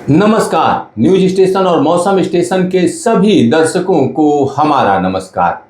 नमस्कार। News station और मौसम स्टेशन के सभी दर्शकों को हमारा नमस्कार।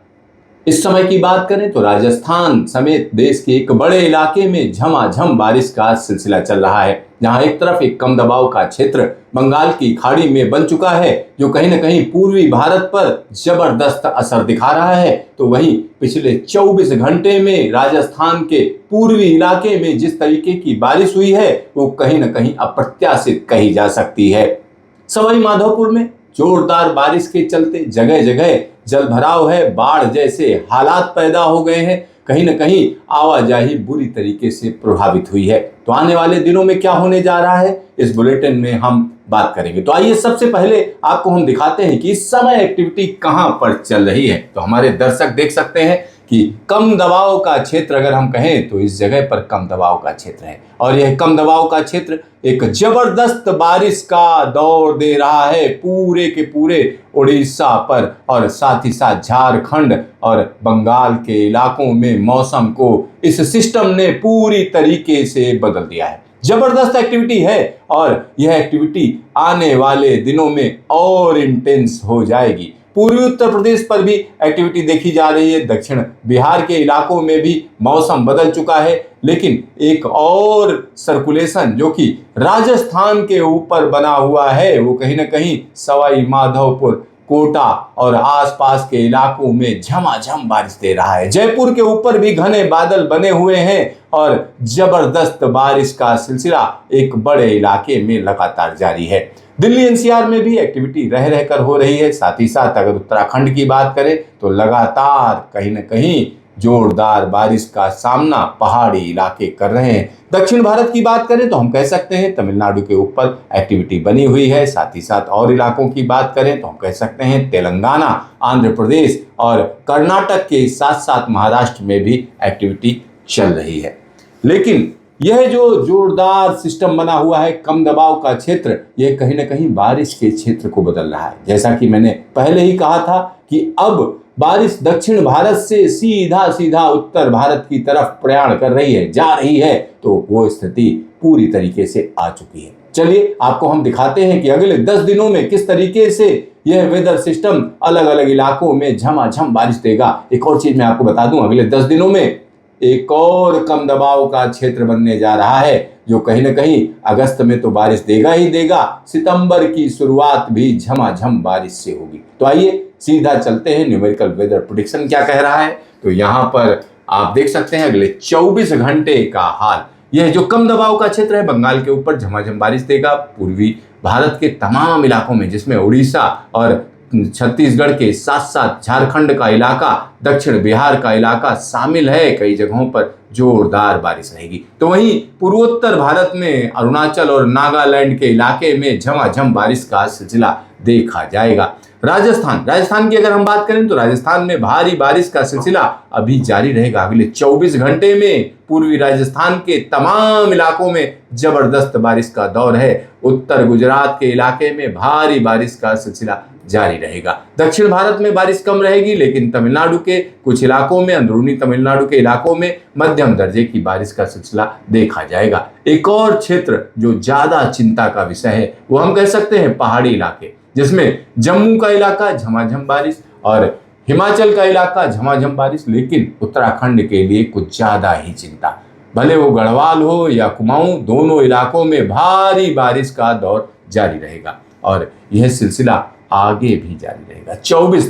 इस समय की बात करें तो राजस्थान समेत देश के एक बड़े इलाके में झमाझम बारिश का सिलसिला चल रहा है, जहां एक तरफ एक कम दबाव का क्षेत्र बंगाल की खाड़ी में बन चुका है, जो कहीं न कहीं पूर्वी भारत पर जबरदस्त असर दिखा रहा है, तो वहीं पिछले 24 घंटे में राजस्थान के पूर्वी इलाके में जिस तरीके की बारिश हुई है वो कहीं न कहीं अप्रत्याशित कही जा सकती है। सवाई माधोपुर में जोरदार बारिश के चलते जगह जगह जल भराव है, बाढ़ जैसे हालात पैदा हो गए हैं, कहीं न कहीं आवाजाही बुरी तरीके से प्रभावित हुई है। तो आने वाले दिनों में क्या होने जा रहा है इस बुलेटिन में हम बात करेंगे। तो आइए सबसे पहले आपको हम दिखाते हैं कि इस समय एक्टिविटी कहां पर चल रही है। तो हमारे दर्शक देख सकते हैं कि कम दबाव का क्षेत्र अगर हम कहें तो इस जगह पर कम दबाव का क्षेत्र है, और यह कम दबाव का क्षेत्र एक जबरदस्त बारिश का दौर दे रहा है पूरे के पूरे उड़ीसा पर, और साथ ही साथ झारखंड और बंगाल के इलाकों में मौसम को इस सिस्टम ने पूरी तरीके से बदल दिया है। जबरदस्त एक्टिविटी है और यह एक्टिविटी आने वाले दिनों में और इंटेंस हो जाएगी। पूर्वी उत्तर प्रदेश पर भी एक्टिविटी देखी जा रही है, दक्षिण बिहार के इलाकों में भी मौसम बदल चुका है, लेकिन एक और सर्कुलेशन जो कि राजस्थान के ऊपर बना हुआ है वो कहीं ना कहीं सवाई माधोपुर, कोटा और आसपास के इलाकों में झमाझम बारिश दे रहा है। जयपुर के ऊपर भी घने बादल बने हुए हैं और जबरदस्त बारिश का सिलसिला एक बड़े इलाके में लगातार जारी है। दिल्ली एनसीआर में भी एक्टिविटी रह रहकर हो रही है। साथ ही साथ अगर उत्तराखंड की बात करें तो लगातार कहीं न कहीं जोरदार बारिश का सामना पहाड़ी इलाके कर रहे हैं। दक्षिण भारत की बात करें तो हम कह सकते हैं तमिलनाडु के ऊपर एक्टिविटी बनी हुई है। साथ ही साथ और इलाकों की बात करें तो हम कह सकते हैं तेलंगाना, आंध्र प्रदेश और कर्नाटक के साथ साथ महाराष्ट्र में भी एक्टिविटी चल रही है। लेकिन यह जो जोरदार सिस्टम बना हुआ है कम दबाव का क्षेत्र, यह कहीं ना कहीं बारिश के क्षेत्र को बदल रहा है। जैसा कि मैंने पहले ही कहा था कि अब बारिश दक्षिण भारत से सीधा सीधा उत्तर भारत की तरफ प्रयाण कर रही है, जा रही है, तो वो स्थिति पूरी तरीके से आ चुकी है। चलिए आपको हम दिखाते हैं कि अगले 10 दिनों में किस तरीके से यह वेदर सिस्टम अलग अलग इलाकों में झमाझम बारिश देगा। एक और चीज मैं आपको बता दूं, अगले 10 दिनों में एक और कम दबाव का क्षेत्र बनने जा रहा है, जो कहीं ना कहीं अगस्त में तो बारिश देगा ही देगा, सितंबर की शुरुआत भी झमाझम बारिश से होगी। तो आइए सीधा चलते हैं न्यूमेरिकल वेदर प्रेडिक्शन क्या कह रहा है। तो यहाँ पर आप देख सकते हैं अगले 24 घंटे का हाल। यह जो कम दबाव का क्षेत्र है बंगाल के ऊपर झमाझम बारिश देगा पूर्वी भारत के तमाम इलाकों में, जिसमें उड़ीसा और छत्तीसगढ़ के साथ साथ झारखंड का इलाका, दक्षिण बिहार का इलाका शामिल है। कई जगहों पर जोरदार बारिश रहेगी। तो वहीं पूर्वोत्तर भारत में अरुणाचल और नागालैंड के इलाके में झमाझम बारिश का सिलसिला देखा जाएगा। राजस्थान की अगर हम बात करें तो राजस्थान में भारी बारिश का सिलसिला अभी जारी रहेगा। अगले 24 घंटे में पूर्वी राजस्थान के तमाम इलाकों में जबरदस्त बारिश का दौर है। उत्तर गुजरात के इलाके में भारी बारिश का सिलसिला जारी रहेगा। दक्षिण भारत में बारिश कम रहेगी, लेकिन तमिलनाडु के कुछ इलाकों में, अंदरूनी तमिलनाडु के इलाकों में मध्यम दर्जे की बारिश का सिलसिला देखा जाएगा। एक और क्षेत्र जो ज्यादा चिंता का विषय है वो हम कह सकते हैं पहाड़ी इलाके, जिसमें जम्मू का इलाका झमाझम बारिश और हिमाचल का इलाका झमाझम बारिश, लेकिन उत्तराखंड के लिए कुछ ज्यादा ही चिंता। भले वो गढ़वाल हो या कुमाऊं, दोनों इलाकों में भारी बारिश का दौर जारी रहेगा और यह सिलसिला आगे भी जारी रहेगा। 24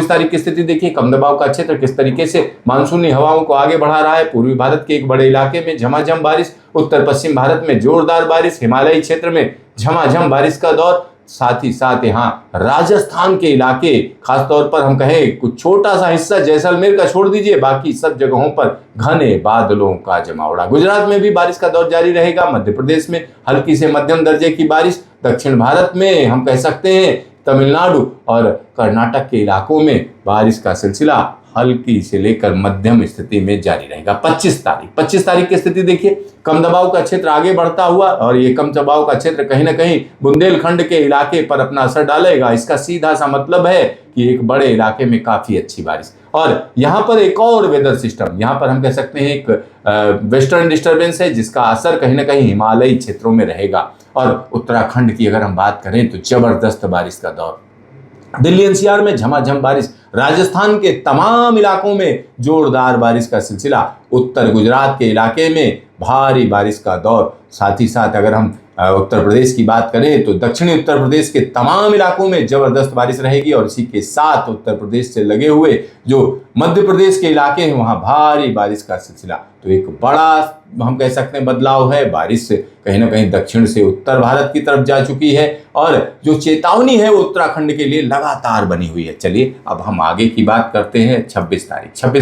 तारीख की स्थिति देखिए। कम दबाव का क्षेत्र किस तरीके से मानसूनी हवाओं को आगे बढ़ा रहा है। पूर्वी भारत के एक बड़े इलाके में झमाझम बारिश, उत्तर पश्चिम भारत में जोरदार बारिश, हिमालयी क्षेत्र में झमाझम बारिश का दौर, साथ ही साथ यहाँ राजस्थान के इलाके, खासतौर पर हम कहें कुछ छोटा सा हिस्सा जैसलमेर का छोड़ दीजिए, बाकी सब जगहों पर घने बादलों का जमावड़ा। गुजरात में भी बारिश का दौर जारी रहेगा। मध्य प्रदेश में हल्की से मध्यम दर्जे की बारिश। दक्षिण भारत में हम कह सकते हैं तमिलनाडु और कर्नाटक के इलाकों में बारिश का सिलसिला हल्की से लेकर मध्यम स्थिति में जारी रहेगा। 25 तारीख की स्थिति देखिए। कम दबाव का क्षेत्र आगे बढ़ता हुआ, और ये कम दबाव का क्षेत्र कहीं ना कहीं बुंदेलखंड के इलाके पर अपना असर डालेगा। इसका सीधा सा मतलब है कि एक बड़े इलाके में काफी अच्छी बारिश। और यहाँ पर एक और वेदर सिस्टम, यहाँ पर हम कह सकते हैं एक वेस्टर्न डिस्टर्बेंस है, जिसका असर कहीं ना कहीं हिमालयी क्षेत्रों में रहेगा। और उत्तराखंड की अगर हम बात करें तो जबरदस्त बारिश का दौर। दिल्ली एनसीआर में झमाझम बारिश, राजस्थान के तमाम इलाकों में जोरदार बारिश का सिलसिला, उत्तर गुजरात के इलाके में भारी बारिश का दौर। साथ ही साथ अगर हम उत्तर प्रदेश की बात करें तो दक्षिणी उत्तर प्रदेश के तमाम इलाकों में जबरदस्त बारिश रहेगी और इसी के साथ उत्तर प्रदेश से लगे हुए जो मध्य प्रदेश के इलाके हैं वहां भारी बारिश का सिलसिला। तो एक बड़ा हम कह सकते हैं बदलाव है, बारिश कहीं ना कहीं दक्षिण से उत्तर भारत की तरफ जा चुकी है और जो चेतावनी है वो उत्तराखंड के लिए लगातार बनी हुई है। चलिए अब हम आगे की बात करते हैं। 26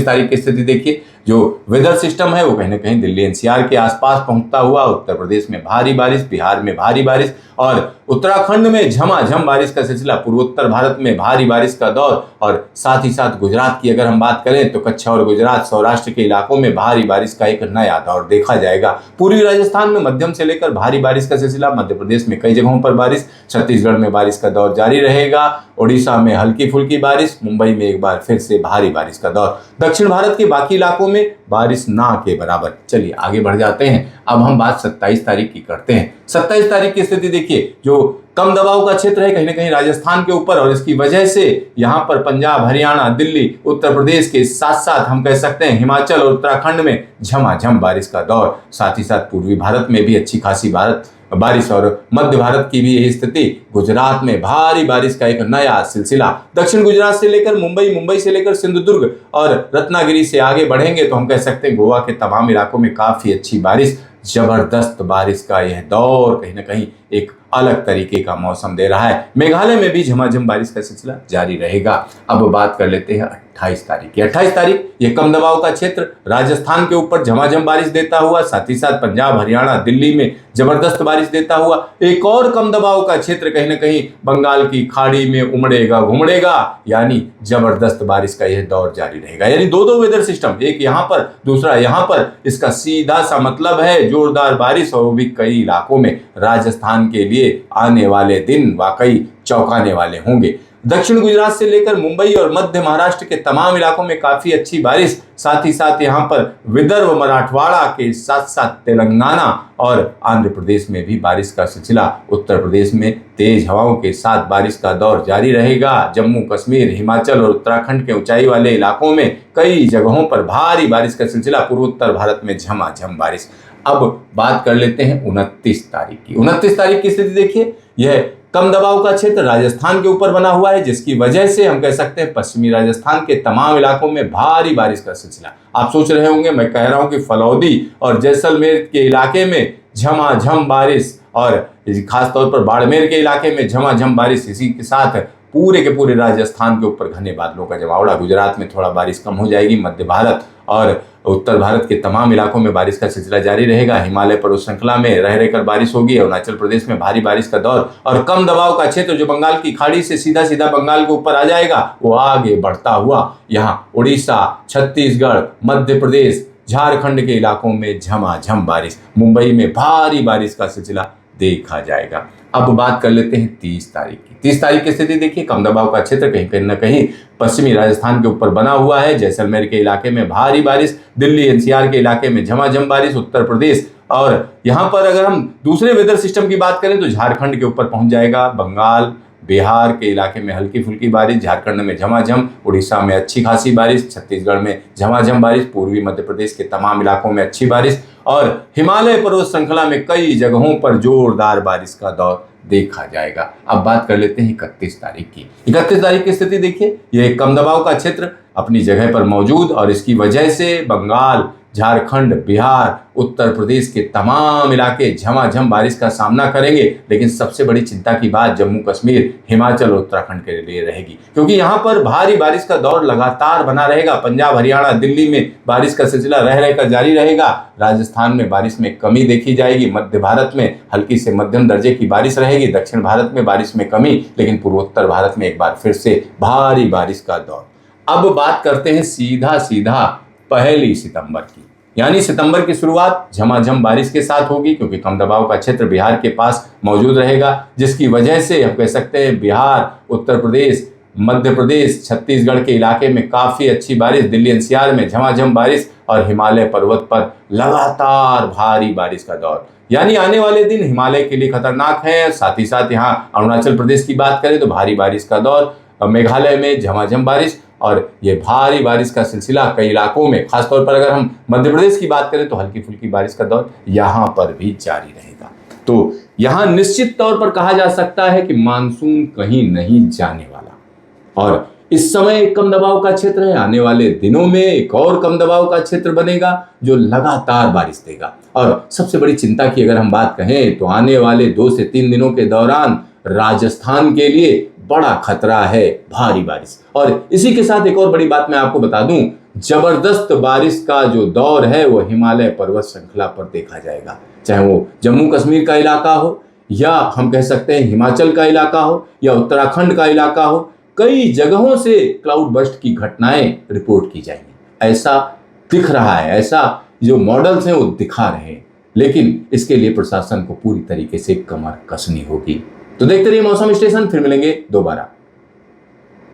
तारीख की स्थिति देखिए, जो वेदर सिस्टम है वो कहीं ना कहीं दिल्ली एनसीआर के आसपास पहुंचता हुआ उत्तर प्रदेश में भारी बारिश, बिहार में भारी बारिश और उत्तराखंड में झमाझम बारिश का सिलसिला, पूर्वोत्तर भारत में भारी बारिश का दौर और साथ ही साथ गुजरात की अगर हम बात करें तो कच्छ और गुजरात सौराष्ट्र के इलाकों में भारी बारिश का एक नया दौर देखा जाएगा। पूर्वी राजस्थान में मध्यम से लेकर भारी बारिश का सिलसिला, मध्य प्रदेश में कई जगहों पर बारिश, छत्तीसगढ़ में बारिश का दौर जारी रहेगा, ओडिशा में हल्की फुल्की बारिश, मुंबई में एक बार फिर से भारी बारिश का दौर, दक्षिण भारत के बाकी इलाकों में बारिश ना के बराबर। चलिए आगे बढ़ जाते हैं। अब हम बात 27 तारीख की करते हैं। 27 तारीख की स्थिति देखिए, जो कम दबाव का क्षेत्र है कहीं ना कहीं राजस्थान के ऊपर और इसकी वजह से यहाँ पर पंजाब, हरियाणा, दिल्ली, उत्तर प्रदेश के साथ साथ हम कह सकते हैं हिमाचल और उत्तराखंड में झमाझम बारिश का दौर। साथ ही साथ पूर्वी भारत में भी अच्छी खासी बारिश और मध्य भारत की भी यही स्थिति, गुजरात में भारी बारिश का एक नया सिलसिला, दक्षिण गुजरात से लेकर मुंबई, मुंबई से लेकर सिंधुदुर्ग और रत्नागिरी से आगे बढ़ेंगे तो हम कह सकते हैं गोवा के तमाम इलाकों में काफी अच्छी बारिश, जबरदस्त बारिश का यह दौर कहीं ना कहीं एक अलग तरीके का मौसम दे रहा है। मेघालय में भी झमाझम बारिश का सिलसिला जारी रहेगा। अब बात कर लेते हैं 28 तारीख की। 28 तारीख ये कम दबाव का क्षेत्र राजस्थान के ऊपर झमाझम बारिश देता हुआ, साथ ही साथ पंजाब, हरियाणा, दिल्ली में जबरदस्त बारिश देता हुआ एक और कम दबाव का क्षेत्र कहीं ना कहीं बंगाल की खाड़ी में उमड़ेगा घुमड़ेगा, यानी जबरदस्त बारिश का यह दौर जारी रहेगा। यानी दो वेदर सिस्टम, एक यहाँ पर दूसरा यहाँ पर, इसका सीधा सा मतलब है जोरदार बारिश और वो भी कई इलाकों में। राजस्थान के लिए आने वाले दिन वाकई चौंकाने वाले होंगे। दक्षिण गुजरात से लेकर मुंबई और मध्य महाराष्ट्र के तमाम इलाकों में काफी अच्छी बारिश, साथ ही साथ यहाँ पर विदर्भ, मराठवाड़ा के साथ साथ तेलंगाना और आंध्र प्रदेश में भी बारिश का सिलसिला, उत्तर प्रदेश में तेज हवाओं के साथ बारिश का दौर जारी रहेगा। जम्मू कश्मीर, हिमाचल और उत्तराखंड के ऊंचाई वाले इलाकों में कई जगहों पर भारी बारिश का सिलसिला, पूर्वोत्तर भारत में झमाझम बारिश। अब बात कर लेते हैं 29 तारीख की। 29 तारीख की स्थिति देखिए, यह कम दबाव का क्षेत्र राजस्थान के ऊपर बना हुआ है, जिसकी वजह से हम कह सकते हैं पश्चिमी राजस्थान के तमाम इलाकों में भारी बारिश का सिलसिला। आप सोच रहे होंगे मैं कह रहा हूं कि फलौदी और जैसलमेर के इलाके में झमाझम बारिश और खासतौर पर बाड़मेर के इलाके में झमाझम बारिश, इसी के साथ पूरे के पूरे राजस्थान के ऊपर घने बादलों का जमावड़ा। गुजरात में थोड़ा बारिश कम हो जाएगी, मध्य भारत और उत्तर भारत के तमाम इलाकों में बारिश का सिलसिला जारी रहेगा। हिमालय पर्वत श्रृंखला में रह रहकर बारिश होगी। अरुणाचल प्रदेश में भारी बारिश का दौर और कम दबाव का क्षेत्र जो बंगाल की खाड़ी से सीधा सीधा बंगाल के ऊपर आ जाएगा, वो आगे बढ़ता हुआ यहाँ उड़ीसा, छत्तीसगढ़, मध्य प्रदेश, झारखंड के इलाकों में झमाझम बारिश, मुंबई में भारी बारिश का सिलसिला देखा जाएगा। अब बात कर लेते हैं 30 तारीख की। 30 तारीख की स्थिति देखिए, कम दबाव का क्षेत्र कहीं न कहीं पश्चिमी राजस्थान के ऊपर बना हुआ है। जैसलमेर के इलाके में भारी बारिश, दिल्ली एनसीआर के इलाके में झमाझम बारिश, उत्तर प्रदेश और यहाँ पर अगर हम दूसरे वेदर सिस्टम की बात करें तो झारखंड के ऊपर पहुंच जाएगा। बंगाल, बिहार के इलाके में हल्की फुल्की बारिश, झारखंड में झमाझम, उड़ीसा में अच्छी खासी बारिश, छत्तीसगढ़ में झमाझम बारिश, पूर्वी मध्य प्रदेश के तमाम इलाकों में अच्छी बारिश और हिमालय पर्वत श्रृंखला में कई जगहों पर जोरदार बारिश का दौर देखा जाएगा। अब बात कर लेते हैं 31 तारीख की। 31 तारीख की स्थिति देखिए, यह कम दबाव का क्षेत्र अपनी जगह पर मौजूद और इसकी वजह से बंगाल, झारखंड, बिहार, उत्तर प्रदेश के तमाम इलाके झमाझम बारिश का सामना करेंगे। लेकिन सबसे बड़ी चिंता की बात जम्मू कश्मीर, हिमाचल और उत्तराखंड के लिए रहेगी, क्योंकि यहाँ पर भारी बारिश का दौर लगातार बना रहेगा। पंजाब, हरियाणा, दिल्ली में बारिश का सिलसिला रह रहकर जारी रहेगा। राजस्थान में बारिश में कमी देखी जाएगी, मध्य भारत में हल्की से मध्यम दर्जे की बारिश रहेगी, दक्षिण भारत में बारिश में कमी, लेकिन पूर्वोत्तर भारत में एक बार फिर से भारी बारिश का दौर। अब बात करते हैं सीधा 1 सितंबर की, यानी सितंबर की शुरुआत झमाझम बारिश के साथ होगी, क्योंकि कम दबाव का क्षेत्र बिहार के पास मौजूद रहेगा, जिसकी वजह से हम कह सकते हैं बिहार, उत्तर प्रदेश, मध्य प्रदेश, छत्तीसगढ़ के इलाके में काफी अच्छी बारिश, दिल्ली एनसीआर में झमाझम बारिश और हिमालय पर्वत पर लगातार भारी बारिश का दौर। यानी आने वाले दिन हिमालय के लिए खतरनाक है। साथ ही साथ यहाँ अरुणाचल प्रदेश की बात करें तो भारी बारिश का दौर, मेघालय में झमाझम बारिश, और ये भारी बारिश का सिलसिला कई इलाकों में, खासतौर पर अगर हम मध्य प्रदेश की बात करें तो हल्की फुल्की बारिश का दौर यहाँ पर भी जारी रहेगा। तो यहाँ निश्चित तौर पर कहा जा सकता है कि मानसून कहीं नहीं जाने वाला, और इस समय एक कम दबाव का क्षेत्र है। आने वाले दिनों में एक और कम दबाव का क्षेत्र बनेगा जो लगातार बारिश देगा। और सबसे बड़ी चिंता की अगर हम बात कहें तो आने वाले 2 से 3 दिनों के दौरान राजस्थान के लिए बड़ा खतरा है भारी बारिश। और इसी के साथ एक और बड़ी बात मैं आपको बता दूं, जबरदस्त बारिश का जो दौर है वो हिमालय पर्वत श्रृंखला पर देखा जाएगा, चाहे वो जम्मू कश्मीर का इलाका हो, या हम कह सकते हैं हिमाचल का इलाका हो, या उत्तराखंड का इलाका हो। कई जगहों से क्लाउड बर्स्ट की घटनाएं रिपोर्ट की जाएंगी, ऐसा दिख रहा है, ऐसा जो मॉडल्स हैं वो दिखा रहे हैं। लेकिन इसके लिए प्रशासन को पूरी तरीके से कमर कसनी होगी। तो देखते रहिए मौसम स्टेशन, फिर मिलेंगे दोबारा।